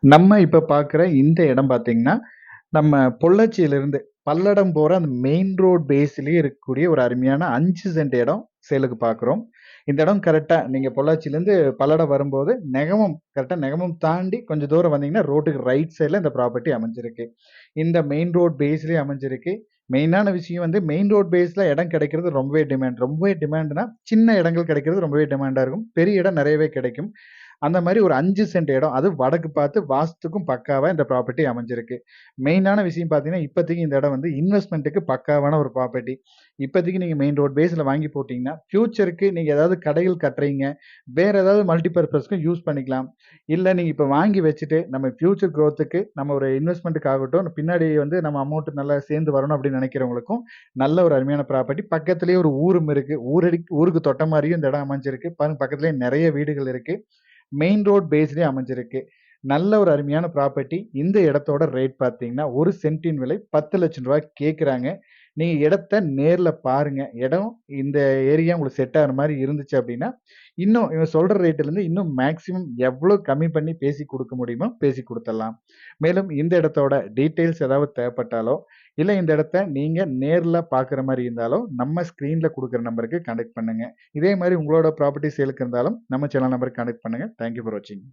நம்ம இப்ப பார்க்குற இந்த இடம் பார்த்தீங்கன்னா, நம்ம பொள்ளாச்சியிலிருந்து பல்லடம் போற அந்த மெயின் ரோட் பேஸ்லயே இருக்கக்கூடிய ஒரு அருமையான 5 சென்ட் இடம் சேலுக்கு பார்க்குறோம். இந்த இடம் கரெக்ட்டா நீங்க பொள்ளாச்சியிலேருந்து பல்லடம் வரும்போது கரெக்ட்டா நெகமம் தாண்டி கொஞ்சம் தூரம் வந்தீங்கன்னா, ரோட்டுக்கு ரைட் சைட்ல இந்த ப்ராப்பர்ட்டி அமைஞ்சிருக்கு. இந்த மெயின் ரோட் பேஸ்லயே அமைஞ்சிருக்கு. மெயினான விஷயம் வந்து மெயின் ரோட் பேஸ்ல இடம் கிடைக்கிறது ரொம்பவே டிமாண்ட். ரொம்பவே டிமாண்ட்னா, சின்ன இடங்கள் கிடைக்கிறது ரொம்பவே டிமாண்டா இருக்கும். பெரிய இடம் நெறையவே கிடைக்கும். அந்த மாரி ஒரு 5 சென்ட் இடம். அதுவும் வடக்கு பார்த்து வாஸ்துக்கும் பக்காவா இந்த ப்ராப்பர்ட்டி அமைஞ்சிருக்கு. மெயினான விஷயம் பார்த்தீங்கன்னா, இப்போதைக்கு இந்த இடம் வந்து இன்வெஸ்ட்மென்ட்க்கு பக்காவான ஒரு ப்ராப்பர்ட்டி. இப்போதைக்கு நீங்க மெயின் ரோட் பேஸ்ல வாங்கி போட்டீங்கன்னா, ஃபியூச்சருக்கு நீங்க ஏதாவது கடைகள் கட்டுறீங்க, வேற ஏதாவது மல்டி பர்ப்பஸ்க்கும் யூஸ் பண்ணிக்கலாம். இல்ல நீங்க இப்ப வாங்கி வச்சுட்டு, நம்ம ஃபியூச்சர் குரோத்துக்கு நம்ம ஒரு இன்வெஸ்ட்மென்ட்க்கு ஆகட்டும், பின்னாடி வந்து நம்ம அமௌண்ட் நல்லா சேர்ந்து வரணும் அப்படின்னு நினைக்கிறவங்களுக்கும், நல்ல ஒரு அருமையான ப்ராப்பர்ட்டி. பக்கத்திலேயே ஒரு ஊரும் இருக்கு. ஊருக்கு தொட்ட மாரியும் இந்த இடம் அமைஞ்சிருக்கு. பாருங்க பக்கத்திலேயே நெறைய வீடுகள் இருக்கு. மெயின் ரோட் பேஸ்லயே அமைஞ்சிருக்கு. நல்ல ஒரு அருமையான ப்ராப்பர்ட்டி. இந்த இடத்தோட ரேட் பார்த்தீங்கன்னா, 1 சென்ட்டின் விலை ரூ. 10,00,000 கேட்குறாங்க. நீங்க இடத்த நேர்ல பாருங்க. இடம் இந்த ஏரியா உங்களுக்கு செட் ஆகுற மாரி இருந்துச்சு அப்டின்னா, இன்னும் இவன் சொல்ற ரேட்லருந்து இன்னும் மேக்ஸிமம் எவ்ளோ கம்மி பண்ணி பேசி குடுக்க முடியுமோ பேசி குடுத்துடலாம். மேலும் இந்த இடத்தோட டீட்டெயில்ஸ் ஏதாவது தேவைப்பட்டாலோ, இல்ல இந்த இடத்த நீங்க நேர்ல பார்க்குற மாரி இருந்தாலோ, நம்ம ஸ்க்ரீன்ல குடுக்குற நம்பருக்கு கான்டாக்ட் பண்ணுங்க. இதே மாரி உங்களோட ப்ராப்பர்ட்டி சேலுக்கு இருந்தாலும் நம்ம சேனல் நம்பருக்கு கான்டாக்ட் பண்ணுங்க. தேங்க் யூ ஃபார் வாட்சிங்.